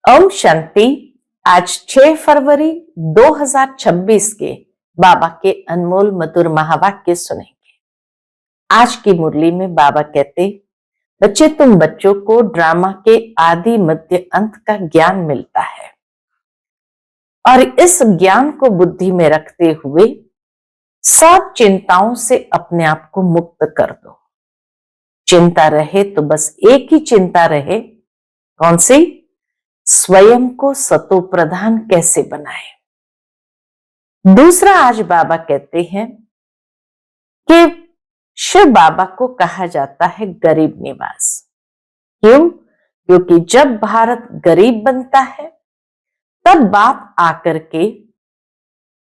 ओम शांति। आज 6 फरवरी 2026 के बाबा के अनमोल मधुर महावाक्य सुनेंगे। आज की मुरली में बाबा कहते, बच्चे तुम बच्चों को ड्रामा के आदि मध्य अंत का ज्ञान मिलता है और इस ज्ञान को बुद्धि में रखते हुए सब चिंताओं से अपने आप को मुक्त कर दो। चिंता रहे तो बस एक ही चिंता रहे, कौन सी? स्वयं को सतो प्रधान कैसे बनाए। दूसरा, आज बाबा कहते हैं कि शिव बाबा को कहा जाता है गरीब निवास। क्यों? क्योंकि जब भारत गरीब बनता है तब बाप आकर के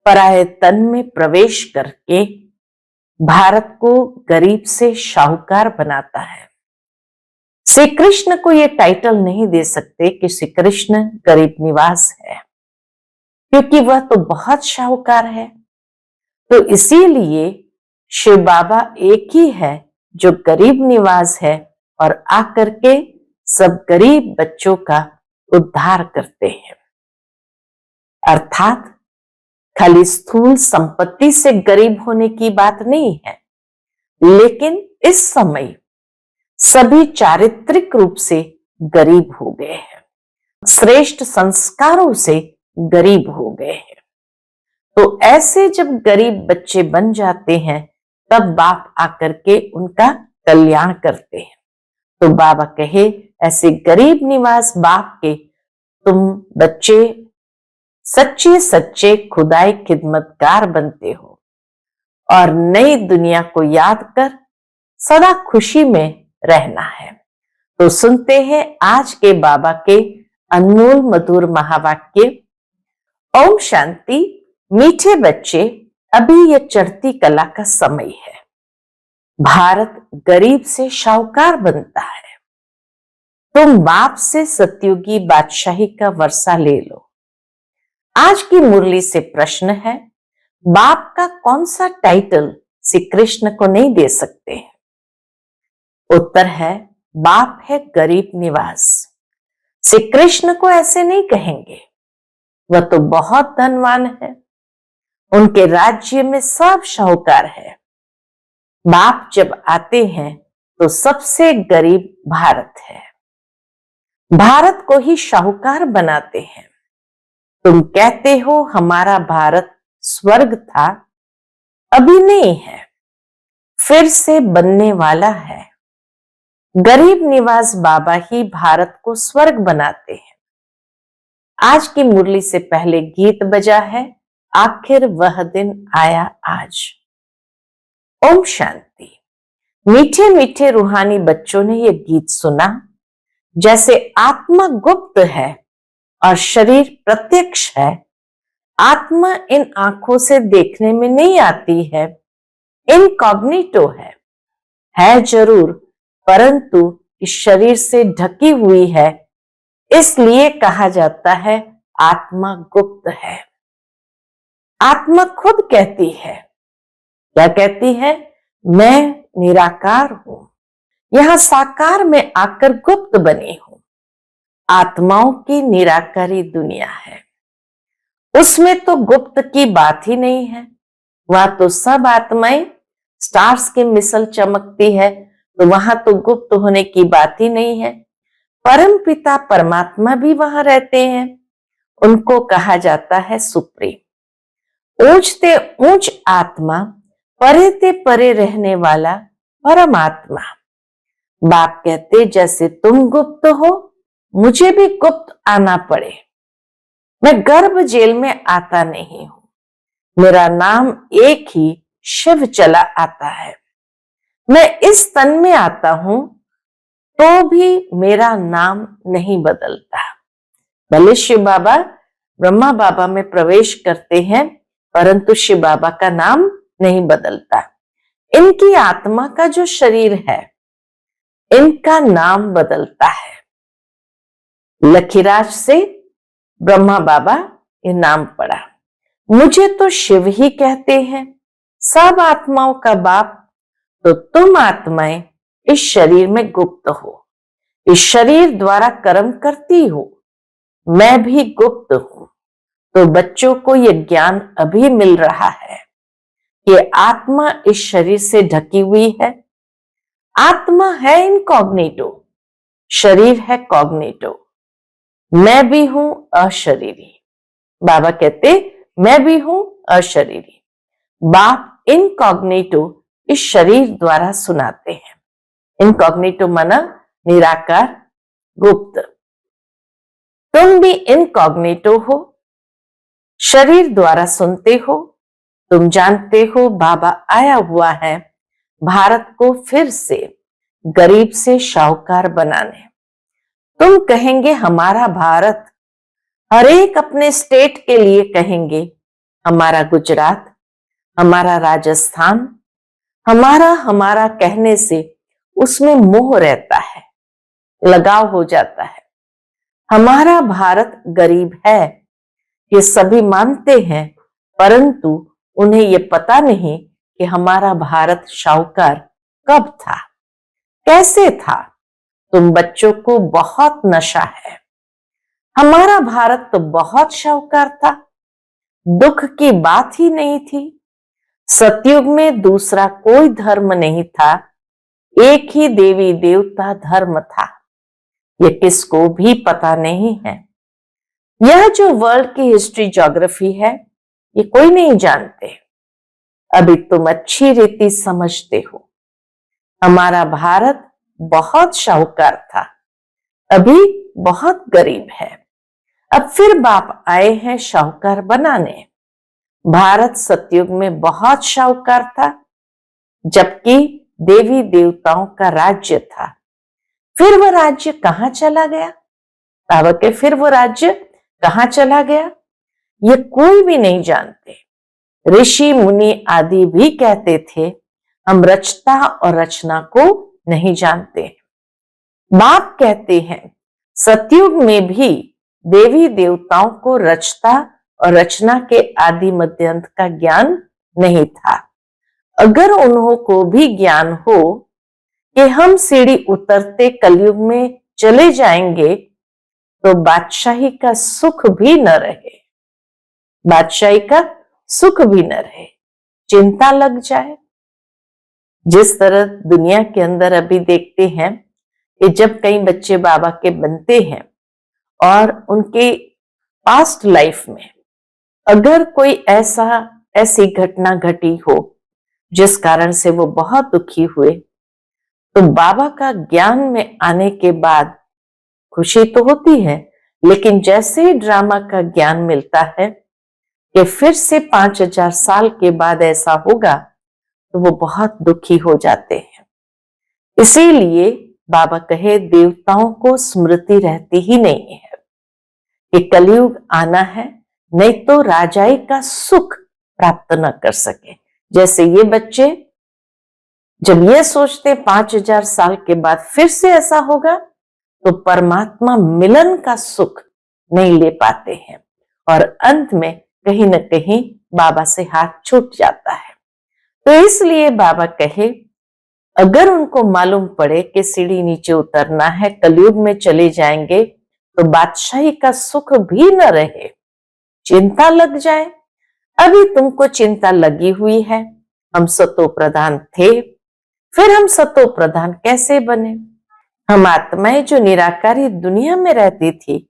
पराये तन में प्रवेश करके भारत को गरीब से शाहूकार बनाता है। श्री कृष्ण को यह टाइटल नहीं दे सकते कि श्री कृष्ण गरीब निवास है, क्योंकि वह तो बहुत शाहूकार है। तो इसीलिए शिव बाबा एक ही है जो गरीब निवास है और आकर के सब गरीब बच्चों का उद्धार करते हैं। अर्थात खाली स्थूल संपत्ति से गरीब होने की बात नहीं है, लेकिन इस समय सभी चारित्रिक रूप से गरीब हो गए हैं, श्रेष्ठ संस्कारों से गरीब हो गए हैं। तो ऐसे जब गरीब बच्चे बन जाते हैं तब बाप आकर के उनका कल्याण करते हैं। तो बाबा कहे, ऐसे गरीब निवास बाप के तुम बच्चे सच्चे सच्चे खुदाई खिदमतगार बनते हो और नई दुनिया को याद कर सदा खुशी में रहना है। तो सुनते हैं आज के बाबा के अनमोल मधुर महावाक्य। ओम शांति। मीठे बच्चे, अभी यह चढ़ती कला का समय है। भारत गरीब से शाहूकार बनता है। तुम बाप से सतयुगी बादशाही का वर्षा ले लो। आज की मुरली से प्रश्न है, बाप का कौन सा टाइटल श्री कृष्ण को नहीं दे सकते हैं? उत्तर है, बाप है गरीब निवास। श्री कृष्ण को ऐसे नहीं कहेंगे, वह तो बहुत धनवान है, उनके राज्य में सब शाहूकार है। बाप जब आते हैं तो सबसे गरीब भारत है, भारत को ही शाहूकार बनाते हैं। तुम कहते हो हमारा भारत स्वर्ग था, अभी नहीं है, फिर से बनने वाला है। गरीब निवास बाबा ही भारत को स्वर्ग बनाते हैं। आज की मुरली से पहले गीत बजा है, आखिर वह दिन आया आज। ओम शांति। मीठे मीठे रूहानी बच्चों ने यह गीत सुना। जैसे आत्मा गुप्त है और शरीर प्रत्यक्ष है। आत्मा इन आंखों से देखने में नहीं आती है, इनकॉग्निटो है जरूर, परंतु इस शरीर से ढकी हुई है, इसलिए कहा जाता है आत्मा गुप्त है। आत्मा खुद कहती है, क्या कहती है? मैं निराकार हूं, यहां साकार में आकर गुप्त बनी हूं। आत्माओं की निराकारी दुनिया है, उसमें तो गुप्त की बात ही नहीं है। वहां तो सब आत्माएं स्टार्स की मिसल चमकती है, तो वहां तो गुप्त होने की बात ही नहीं है। परम पिता परमात्मा भी वहां रहते हैं, उनको कहा जाता है सुप्रीम। ऊंचते ऊंच आत्मा, परे ते परे रहने वाला परमात्मा। बाप कहते, जैसे तुम गुप्त हो, मुझे भी गुप्त आना पड़े। मैं गर्भ जेल में आता नहीं हूं, मेरा नाम एक ही शिव चला आता है। मैं इस तन में आता हूं तो भी मेरा नाम नहीं बदलता। भले शिव बाबा ब्रह्मा बाबा में प्रवेश करते हैं, परंतु शिव बाबा का नाम नहीं बदलता। इनकी आत्मा का जो शरीर है, इनका नाम बदलता है। लखीराज से ब्रह्मा बाबा ये नाम पड़ा। मुझे तो शिव ही कहते हैं, सब आत्माओं का बाप। तो तुम आत्माएं इस शरीर में गुप्त हो, इस शरीर द्वारा कर्म करती हो। मैं भी गुप्त हूं। तो बच्चों को यह ज्ञान अभी मिल रहा है कि आत्मा इस शरीर से ढकी हुई है। आत्मा है इनकॉग्निटो, शरीर है कॉग्निटो। मैं भी हूं अशरीरी। बाबा कहते मैं भी हूं अशरीरी। बाप इनकॉग्निटो इस शरीर द्वारा सुनाते हैं। इनकॉग्निटो माना निराकार, गुप्त। तुम भी इनकॉग्निटो हो, शरीर द्वारा सुनते हो। तुम जानते हो बाबा आया हुआ है भारत को फिर से गरीब से शाहूकार बनाने। तुम कहेंगे हमारा भारत, हर एक अपने स्टेट के लिए कहेंगे हमारा गुजरात, हमारा राजस्थान, हमारा हमारा कहने से उसमें मोह रहता है, लगाव हो जाता है। हमारा भारत गरीब है, ये सभी मानते हैं, परंतु उन्हें ये पता नहीं कि हमारा भारत शाहूकार कब था, कैसे था। तुम बच्चों को बहुत नशा है। हमारा भारत तो बहुत शाहूकार था, दुख की बात ही नहीं थी। सतयुग में दूसरा कोई धर्म नहीं था, एक ही देवी देवता धर्म था। ये किसको भी पता नहीं है। यह जो वर्ल्ड की हिस्ट्री ज्योग्राफी है, ये कोई नहीं जानते। अभी तुम अच्छी रीति समझते हो। हमारा भारत बहुत शाहूकार था, अभी बहुत गरीब है। अब फिर बाप आए हैं शाहूकार बनाने। भारत सतयुग में बहुत शाहूकार था, जबकि देवी देवताओं का राज्य था। फिर वह राज्य कहां चला गया? बाबा के फिर वो राज्य कहां चला गया, ये कोई भी नहीं जानते। ऋषि मुनि आदि भी कहते थे हम रचता और रचना को नहीं जानते। बाप कहते हैं सतयुग में भी देवी देवताओं को रचता और रचना के आदि मध्यांत का ज्ञान नहीं था। अगर उन्हों को भी ज्ञान हो कि हम सीढ़ी उतरते कलयुग में चले जाएंगे, तो बादशाही का सुख भी न रहे, बादशाही का सुख भी न रहे, चिंता लग जाए। जिस तरह दुनिया के अंदर अभी देखते हैं कि जब कई बच्चे बाबा के बनते हैं और उनके पास्ट लाइफ में अगर कोई ऐसी घटना घटी हो जिस कारण से वो बहुत दुखी हुए, तो बाबा का ज्ञान में आने के बाद खुशी तो होती है, लेकिन जैसे ही ड्रामा का ज्ञान मिलता है कि फिर से 5000 साल के बाद ऐसा होगा, तो वो बहुत दुखी हो जाते हैं। इसीलिए बाबा कहे देवताओं को स्मृति रहती ही नहीं है कि कलयुग आना है, नहीं तो राजाई का सुख प्राप्त न कर सके। जैसे ये बच्चे जब ये सोचते 5000 साल के बाद फिर से ऐसा होगा, तो परमात्मा मिलन का सुख नहीं ले पाते हैं और अंत में कहीं न कहीं बाबा से हाथ छूट जाता है। तो इसलिए बाबा कहे अगर उनको मालूम पड़े कि सीढ़ी नीचे उतरना है, कलयुग में चले जाएंगे, तो बादशाही का सुख भी न रहे, चिंता लग जाए। अभी तुमको चिंता लगी हुई है, हम सतो प्रधान थे, फिर हम सतो प्रधान कैसे बने? हम आत्माएं जो निराकारी दुनिया में रहती थी,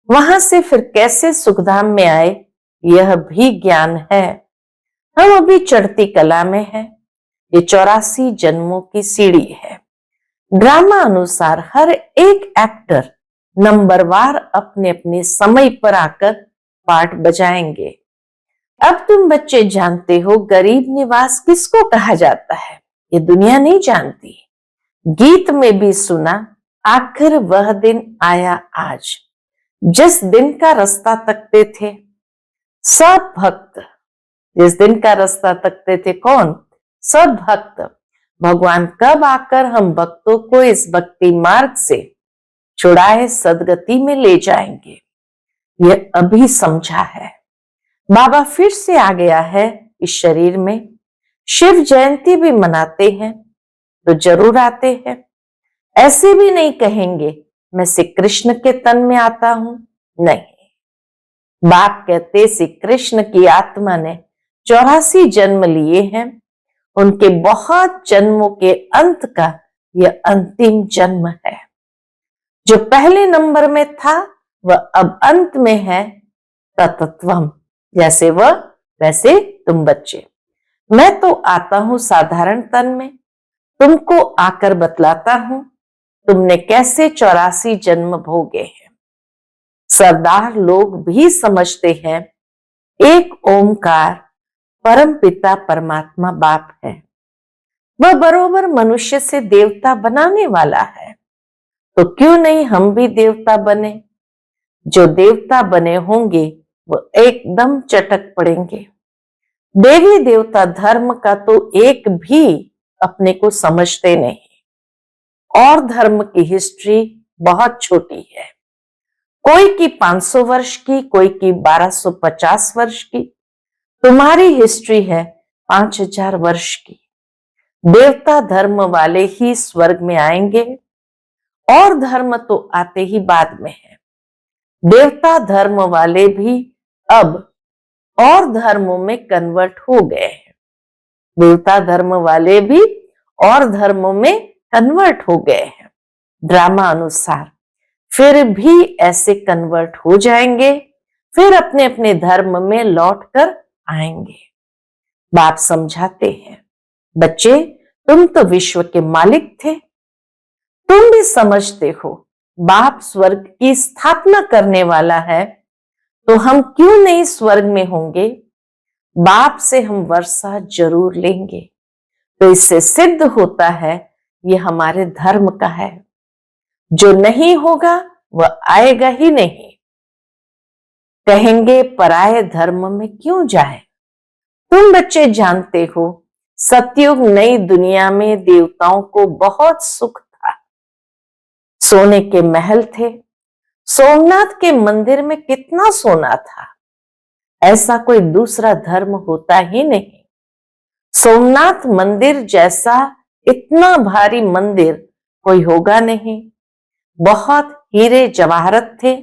वहां से फिर कैसे सुखधाम में आए, यह भी ज्ञान है। हम अभी चढ़ती कला में हैं, ये 84 जन्मों की सीढ़ी है। ड्रामा अनुसार हर एक एक्टर नंबरवार अपने अपने समय पर आकर पार्ट बजाएंगे। अब तुम बच्चे जानते हो गरीब निवास किसको कहा जाता है, ये दुनिया नहीं जानती। गीत में भी सुना आखिर वह दिन आया आज, जिस दिन का रास्ता तकते थे सब भक्त। जिस दिन का रास्ता तकते थे कौन? सब भक्त। भगवान कब आकर हम भक्तों को इस भक्ति मार्ग से छुड़ाए सदगति में ले जाएंगे, यह अभी समझा है। बाबा फिर से आ गया है इस शरीर में। शिव जयंती भी मनाते हैं तो जरूर आते हैं। ऐसे भी नहीं कहेंगे मैं श्री कृष्ण के तन में आता हूं, नहीं। बाप कहते श्री कृष्ण की आत्मा ने 84 जन्म लिए हैं, उनके बहुत जन्मों के अंत का यह अंतिम जन्म है। जो पहले नंबर में था वह अब अंत में है। तत्वम, जैसे वह वैसे तुम बच्चे। मैं तो आता हूं साधारण तन में, तुमको आकर बतलाता हूं तुमने कैसे 84 जन्म भोगे हैं। सरदार लोग भी समझते हैं एक ओमकार परम पिता परमात्मा बाप है, वह बरोबर मनुष्य से देवता बनाने वाला है। तो क्यों नहीं हम भी देवता बने। जो देवता बने होंगे वो एकदम चटक पड़ेंगे। देवी देवता धर्म का तो एक भी अपने को समझते नहीं। और धर्म की हिस्ट्री बहुत छोटी है, कोई की 500 वर्ष की, कोई की 1250 वर्ष की। तुम्हारी हिस्ट्री है 5000 वर्ष की। देवता धर्म वाले ही स्वर्ग में आएंगे, और धर्म तो आते ही बाद में है। देवता धर्म वाले भी अब और धर्मों में कन्वर्ट हो गए हैं। देवता धर्म वाले भी और धर्मों में कन्वर्ट हो गए हैं ड्रामा अनुसार। फिर भी ऐसे कन्वर्ट हो जाएंगे, फिर अपने अपने धर्म में लौट कर आएंगे। बाप समझाते हैं, बच्चे तुम तो विश्व के मालिक थे, तुम भी समझते हो बाप स्वर्ग की स्थापना करने वाला है, तो हम क्यों नहीं स्वर्ग में होंगे। बाप से हम वर्षा जरूर लेंगे। तो इससे सिद्ध होता है ये हमारे धर्म का है। जो नहीं होगा वह आएगा ही नहीं। कहेंगे पराये धर्म में क्यों जाए। तुम बच्चे जानते हो सतयुग नई दुनिया में देवताओं को बहुत सुख था। सोने के महल थे। सोमनाथ के मंदिर में कितना सोना था, ऐसा कोई दूसरा धर्म होता ही नहीं। सोमनाथ मंदिर जैसा इतना भारी मंदिर कोई होगा नहीं। बहुत हीरे जवाहरत थे।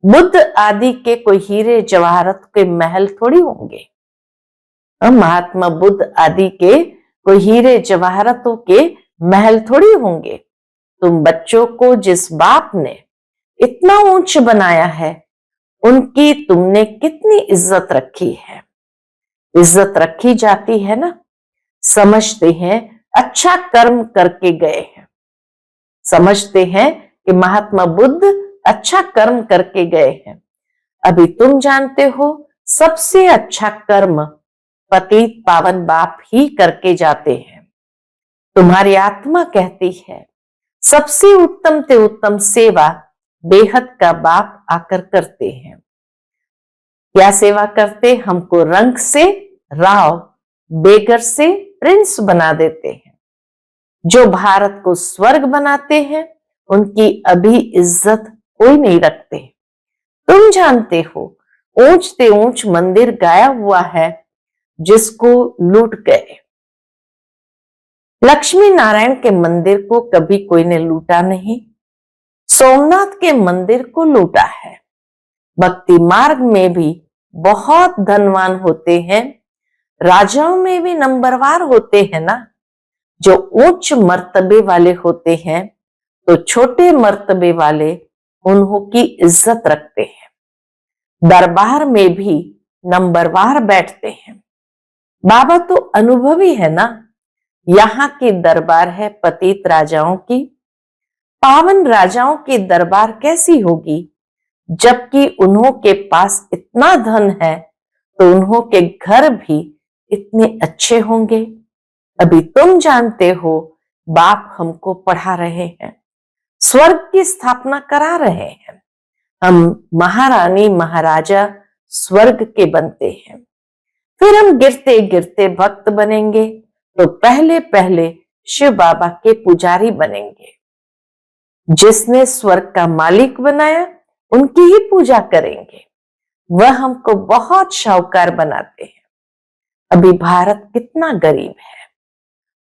बुद्ध आदि के कोई हीरे जवाहरत के महल थोड़ी होंगे। महात्मा बुद्ध आदि के कोई हीरे जवाहरतों के महल थोड़ी होंगे। तुम बच्चों को जिस बाप ने इतना ऊंच बनाया है, उनकी तुमने कितनी इज्जत रखी है। इज्जत रखी जाती है ना, समझते हैं अच्छा कर्म करके गए हैं। समझते हैं कि महात्मा बुद्ध अच्छा कर्म करके गए हैं। अभी तुम जानते हो सबसे अच्छा कर्म पतित पावन बाप ही करके जाते हैं। तुम्हारी आत्मा कहती है सबसे उत्तम से उत्तम सेवा बेहद का बाप आकर करते हैं। क्या सेवा करते, हमको रंग से राव, बेगर से प्रिंस बना देते हैं। जो भारत को स्वर्ग बनाते हैं उनकी अभी इज्जत कोई नहीं रखते। तुम जानते हो ऊंच से ऊंच मंदिर गाया हुआ है जिसको लूट गए। लक्ष्मी नारायण के मंदिर को कभी कोई ने लूटा नहीं, सोमनाथ के मंदिर को लूटा है। भक्ति मार्ग में भी बहुत धनवान होते हैं, राजाओं में भी नंबरवार होते हैं ना। जो उच्च मर्तबे वाले होते हैं तो छोटे मर्तबे वाले उन्हों की इज्जत रखते हैं। दरबार में भी नंबरवार बैठते हैं। बाबा तो अनुभवी है ना। यहाँ की दरबार है पतित राजाओं की। पावन राजाओं की दरबार कैसी होगी, जबकि उन्हों के पास इतना धन है तो उन्हों के घर भी इतने अच्छे होंगे। अभी तुम जानते हो बाप हमको पढ़ा रहे हैं, स्वर्ग की स्थापना करा रहे हैं। हम महारानी महाराजा स्वर्ग के बनते हैं। फिर हम गिरते गिरते भक्त बनेंगे तो पहले पहले शिव बाबा के पुजारी बनेंगे। जिसने स्वर्ग का मालिक बनाया उनकी ही पूजा करेंगे। वह हमको बहुत शाहूकार बनाते हैं। अभी भारत कितना गरीब है।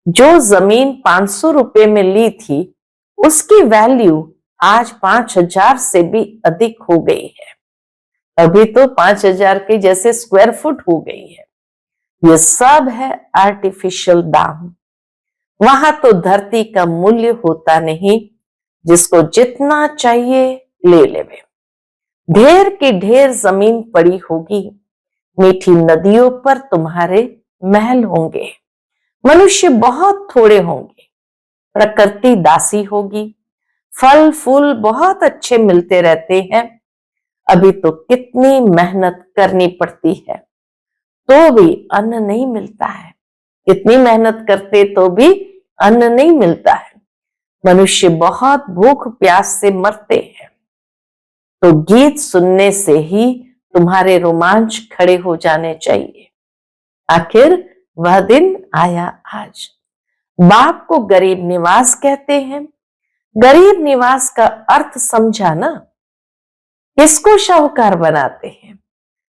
जो जमीन 500 रुपए में ली थी उसकी वैल्यू आज 5,000 से भी अधिक हो गई है। अभी तो 5,000 के जैसे स्क्वायर फुट हो गई है। ये सब है आर्टिफिशियल दाम। वहां तो धरती का मूल्य होता नहीं, जिसको जितना चाहिए ले लेवे। ढेर की ढेर जमीन पड़ी होगी, मीठी नदियों पर तुम्हारे महल होंगे। मनुष्य बहुत थोड़े होंगे, प्रकृति दासी होगी। फल फूल बहुत अच्छे मिलते रहते हैं। अभी तो कितनी मेहनत करनी पड़ती है तो भी अन्न नहीं मिलता है। कितनी मेहनत करते तो भी अन्न नहीं मिलता है। मनुष्य बहुत भूख प्यास से मरते हैं। तो गीत सुनने से ही तुम्हारे रोमांच खड़े हो जाने चाहिए। आखिर वह दिन आया आज। बाप को गरीब निवास कहते हैं। गरीब निवास का अर्थ समझा ना? किसको शाहूकार बनाते हैं?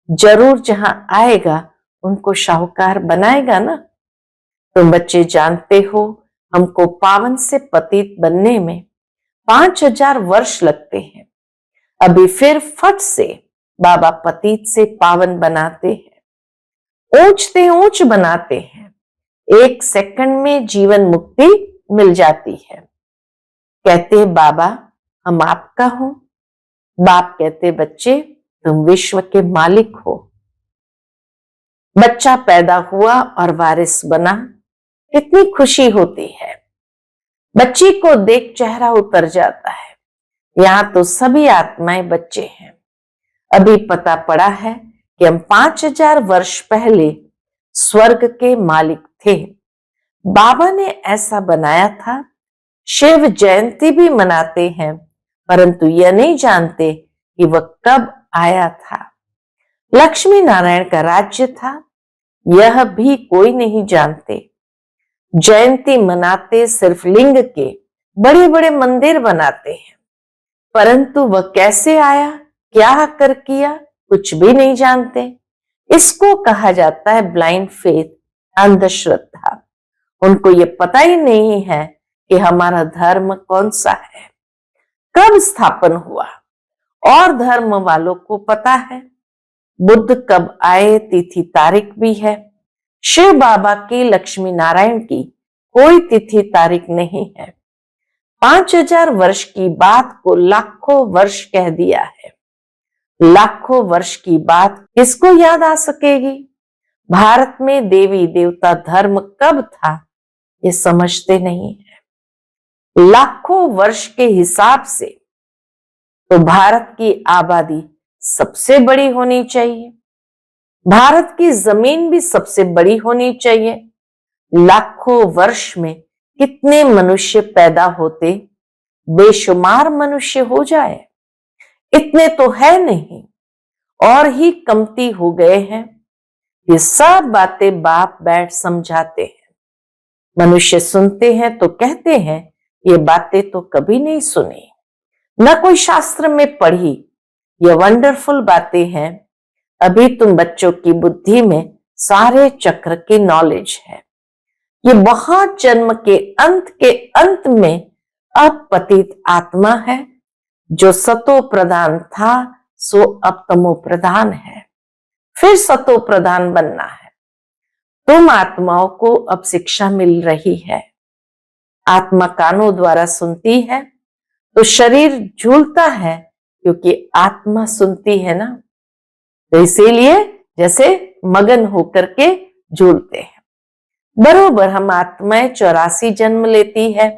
जरूर जहां आएगा उनको शाहूकार बनाएगा ना। तुम बच्चे जानते हो, हमको पावन से पतित बनने में 5,000 वर्ष लगते हैं। अभी फिर फट से बाबा पतित से पावन बनाते हैं, ऊंचते ऊंच बनाते हैं। 1 सेकंड में जीवन मुक्ति मिल जाती है। कहते बाबा हम आपका हो। बाप कहते बच्चे तुम विश्व के मालिक हो। बच्चा पैदा हुआ और वारिस बना, कितनी खुशी होती है। बच्ची को देख चेहरा उतर जाता है। यहां तो सभी आत्माएं बच्चे हैं। अभी पता पड़ा है कि हम 5,000 वर्ष पहले स्वर्ग के मालिक थे। बाबा ने ऐसा बनाया था। शिव जयंती भी मनाते हैं, परंतु यह नहीं जानते कि वह कब आया था। लक्ष्मी नारायण का राज्य था, यह भी कोई नहीं जानते। जयंती मनाते सिर्फ लिंग के बड़े बड़े मंदिर बनाते हैं, परंतु वह कैसे आया, क्या कर किया, कुछ भी नहीं जानते। इसको कहा जाता है ब्लाइंड फेथ, अंधश्रद्धा। उनको ये पता ही नहीं है कि हमारा धर्म कौन सा है, कब स्थापन हुआ। और धर्म वालों को पता है बुद्ध कब आए, तिथि तारीख भी है। शिव बाबा की, लक्ष्मी नारायण की कोई तिथि तारीख नहीं है। 5,000 वर्ष की बात को लाखों वर्ष कह दिया है। लाखों वर्ष की बात किसको याद आ सकेगी? भारत में देवी देवता धर्म कब था ये समझते नहीं है। लाखों वर्ष के हिसाब से तो भारत की आबादी सबसे बड़ी होनी चाहिए। भारत की जमीन भी सबसे बड़ी होनी चाहिए। लाखों वर्ष में कितने मनुष्य पैदा होते, बेशुमार मनुष्य हो जाए। इतने तो है नहीं, और ही कमती हो गए हैं। ये सब बातें बाप बैठ समझाते हैं। मनुष्य सुनते हैं तो कहते हैं ये बातें तो कभी नहीं सुनी, न कोई शास्त्र में पढ़ी। ये वंडरफुल बातें हैं। अभी तुम बच्चों की बुद्धि में सारे चक्र की नॉलेज है। ये बहुत जन्म के अंत में अब पतित आत्मा है। जो सतो प्रधान था सो अब तमो प्रधान है, फिर सतो प्रधान बनना है। तुम आत्माओं को अब शिक्षा मिल रही है। आत्मा कानों द्वारा सुनती है तो शरीर झूलता है, क्योंकि आत्मा सुनती है ना। तो इसीलिए जैसे मगन होकर के झूलते हैं। बरोबर हम आत्माएं 84 जन्म लेती है।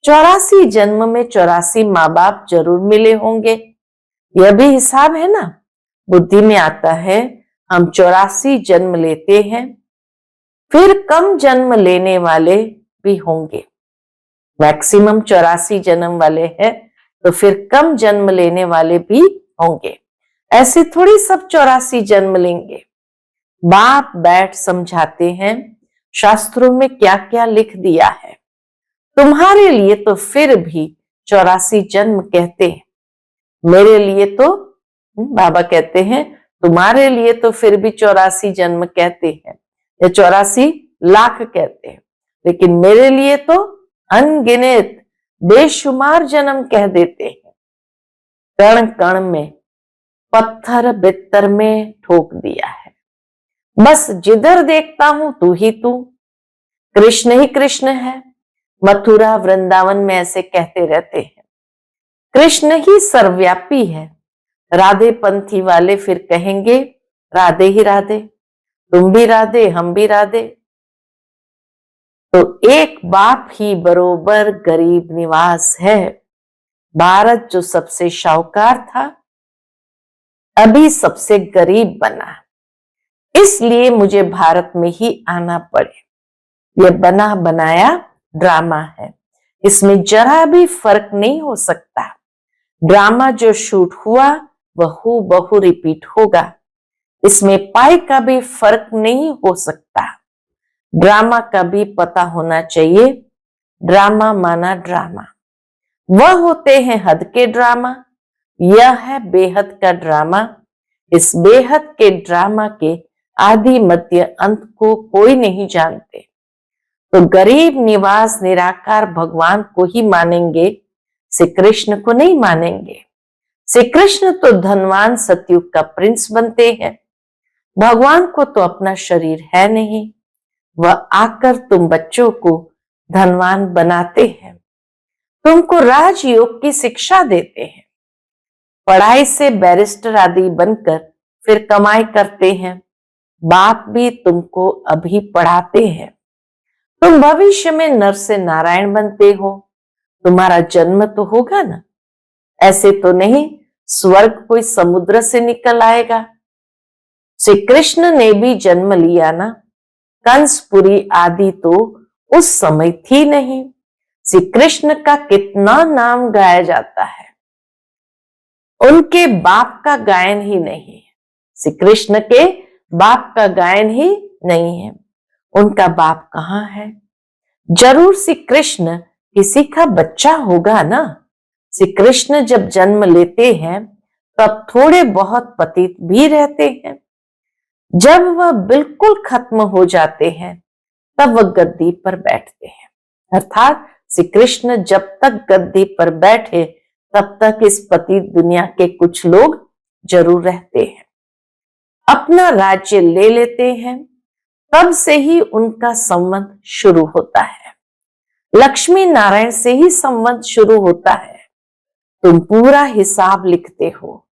84 जन्म में 84 माँ बाप जरूर मिले होंगे। यह भी हिसाब है ना, बुद्धि में आता है। हम 84 जन्म लेते हैं, फिर कम जन्म लेने वाले भी होंगे। मैक्सिमम 84 जन्म वाले हैं, तो फिर कम जन्म लेने वाले भी होंगे। ऐसे थोड़ी सब 84 जन्म लेंगे। बाप बैठ समझाते हैं शास्त्रों में क्या क्या लिख दिया है। तुम्हारे लिए तो फिर भी 84 जन्म कहते हैं, मेरे लिए तो बाबा कहते हैं तुम्हारे लिए तो फिर भी 84 जन्म कहते हैं, या 84 लाख कहते हैं, लेकिन मेरे लिए तो अनगिनत बेशुमार जन्म कह देते हैं। कण कण में, पत्थर बित्तर में ठोक दिया है। बस जिधर देखता हूं तू ही तू, कृष्ण ही कृष्ण है। मथुरा वृंदावन में ऐसे कहते रहते हैं। कृष्ण ही सर्वव्यापी है। राधे पंथी वाले फिर कहेंगे राधे ही राधे, तुम भी राधे हम भी राधे। तो एक बाप ही बरोबर गरीब निवास है। भारत जो सबसे शाहूकार था, अभी सबसे गरीब बना। इसलिए मुझे भारत में ही आना पड़े। यह बना बनाया ड्रामा है, इसमें जरा भी फर्क नहीं हो सकता। ड्रामा जो शूट हुआ वह हूबहू रिपीट होगा, इसमें पाई का भी फर्क नहीं हो सकता। ड्रामा का भी पता होना चाहिए। ड्रामा माना ड्रामा, वह होते हैं हद के ड्रामा, यह है बेहद का ड्रामा। इस बेहद के ड्रामा के आदि मध्य अंत को कोई नहीं जानते। तो गरीब निवास निराकार भगवान को ही मानेंगे, श्री कृष्ण को नहीं मानेंगे। श्री कृष्ण तो धनवान सतयुग का प्रिंस बनते हैं। भगवान को तो अपना शरीर है नहीं, वह आकर तुम बच्चों को धनवान बनाते हैं, तुमको राजयोग की शिक्षा देते हैं। पढ़ाई से बैरिस्टर आदि बनकर फिर कमाई करते हैं। बाप भी तुमको अभी पढ़ाते हैं। तुम भविष्य में नर से नारायण बनते हो, तुम्हारा जन्म तो होगा ना। ऐसे तो नहीं स्वर्ग कोई समुद्र से निकल आएगा। श्री कृष्ण ने भी जन्म लिया ना। कंसपुरी आदि तो उस समय थी नहीं। श्री कृष्ण का कितना नाम गाया जाता है, उनके बाप का गायन ही नहीं है। श्री कृष्ण के बाप का गायन ही नहीं है। उनका बाप कहाँ है? जरूर श्री कृष्ण किसी का बच्चा होगा ना। श्री कृष्ण जब जन्म लेते हैं तब थोड़े बहुत पतित भी रहते हैं। जब वह बिल्कुल खत्म हो जाते हैं तब वह गद्दी पर बैठते हैं। अर्थात श्री कृष्ण जब तक गद्दी पर बैठे तब तक इस पतित दुनिया के कुछ लोग जरूर रहते हैं, अपना राज्य ले लेते हैं। तब से ही उनका संबंध शुरू होता है। लक्ष्मी नारायण से ही संबंध शुरू होता है। तुम पूरा हिसाब लिखते हो,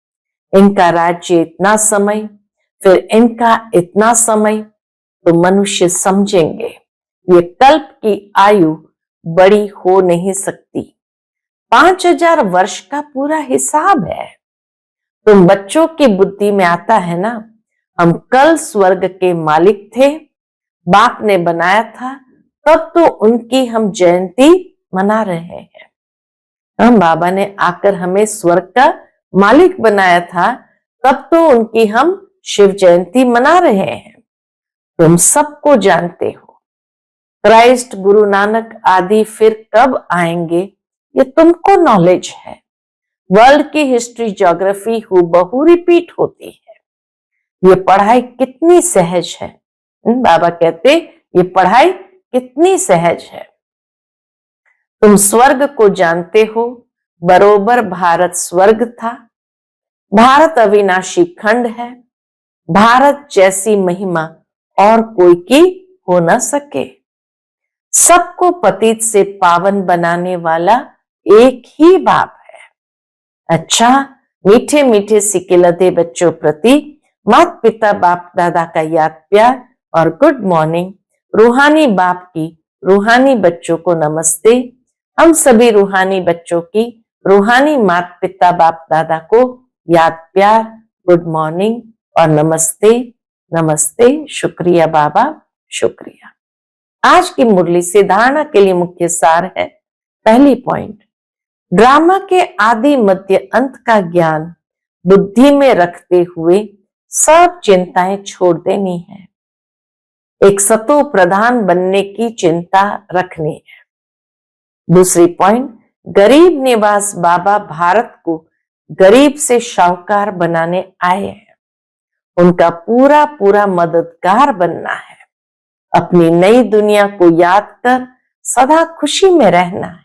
इनका राज्य इतना समय, फिर इनका इतना समय, तो मनुष्य समझेंगे ये कल्प की आयु बड़ी हो नहीं सकती। 5000 वर्ष का पूरा हिसाब है। तुम बच्चों की बुद्धि में आता है ना, हम कल स्वर्ग के मालिक थे, बाप ने बनाया था, तब तो उनकी हम जयंती मना रहे हैं। हम बाबा ने आकर हमें स्वर्ग का मालिक बनाया था, तब तो उनकी हम शिव जयंती मना रहे हैं। तुम सबको जानते हो। क्राइस्ट, गुरु नानक आदि फिर कब आएंगे ये तुमको नॉलेज है। वर्ल्ड की हिस्ट्री, ज्योग्राफी हूबहू रिपीट होती है। ये पढ़ाई कितनी सहज है। बाबा कहते ये पढ़ाई कितनी सहज है। तुम स्वर्ग को जानते हो, बरोबर भारत स्वर्ग था। भारत अविनाशी खंड है। भारत जैसी महिमा और कोई की हो न सके। सबको पतित से पावन बनाने वाला एक ही बाप है। अच्छा, मीठे मीठे सिकिलते बच्चों प्रति माता पिता बाप दादा का याद प्यार और गुड मॉर्निंग। रूहानी बाप की रूहानी बच्चों को नमस्ते। हम सभी रूहानी बच्चों की रूहानी माता पिता बाप दादा को याद प्यार, गुड मॉर्निंग और नमस्ते। नमस्ते, शुक्रिया बाबा, शुक्रिया। आज की मुरली से धारणा के लिए मुख्य सार है। पहली पॉइंट, ड्रामा के आदि मध्य अंत का ज्ञान बुद्धि में रखते हुए सब चिंताएं छोड़ देनी है। एक सतो प्रधान बनने की चिंता रखनी है। दूसरी पॉइंट, गरीब निवास बाबा भारत को गरीब से शाहूकार बनाने आए हैं। उनका पूरा पूरा मददगार बनना है। अपनी नई दुनिया को याद कर सदा खुशी में रहना है।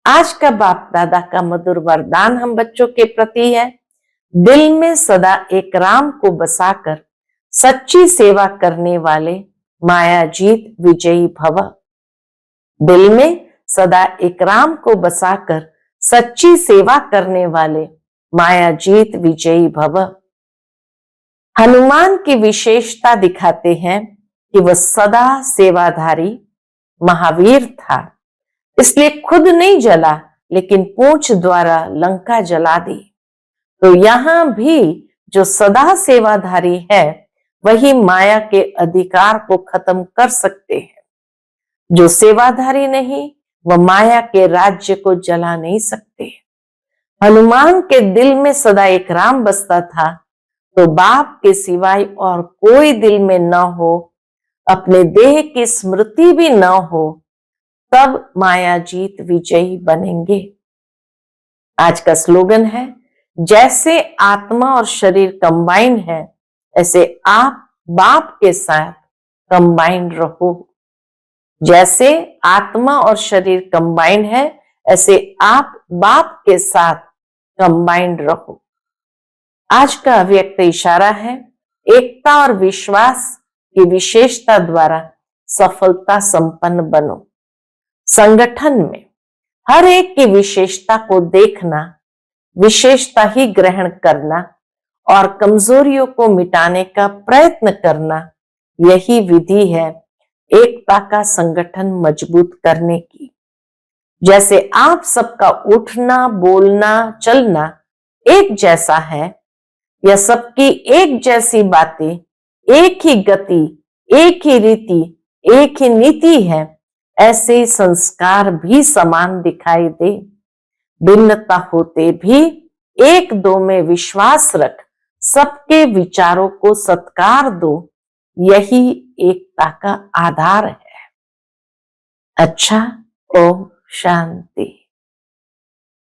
आज का बाप दादा का मधुर वरदान हम बच्चों के प्रति है, दिल में सदा एक राम को बसाकर सच्ची सेवा करने वाले माया जीत विजयी भव। दिल में सदा एक राम को बसाकर सच्ची सेवा करने वाले माया जीत विजयी भव। हनुमान की विशेषता दिखाते हैं कि वह सदा सेवाधारी महावीर था, इसलिए खुद नहीं जला लेकिन पूंछ द्वारा लंका जला दी। तो यहां भी जो सदा सेवाधारी है वही माया के अधिकार को खत्म कर सकते हैं। जो सेवाधारी नहीं वह माया के राज्य को जला नहीं सकते। हनुमान के दिल में सदा एक राम बसता था, तो बाप के सिवाय और कोई दिल में न हो, अपने देह की स्मृति भी न हो, तब माया जीत विजयी बनेंगे। आज का स्लोगन है, जैसे आत्मा और शरीर कंबाइन है, ऐसे आप बाप के साथ कंबाइन रहो। जैसे आत्मा और शरीर कंबाइन है, ऐसे आप बाप के साथ कंबाइंड रहो। आज का अव्यक्त इशारा है, एकता और विश्वास की विशेषता द्वारा सफलता संपन्न बनो। संगठन में हर एक की विशेषता को देखना, विशेषता ही ग्रहण करना और कमजोरियों को मिटाने का प्रयत्न करना, यही विधि है एकता का संगठन मजबूत करने की। जैसे आप सबका उठना, बोलना, चलना एक जैसा है, या सबकी एक जैसी बातें, एक ही गति, एक ही रीति, एक ही नीति है, ऐसे ही संस्कार भी समान दिखाई दे। भिन्नता होते भी एक दो में विश्वास रख, सबके विचारों को सत्कार दो, यही एकता का आधार है। अच्छा, ओम शांति।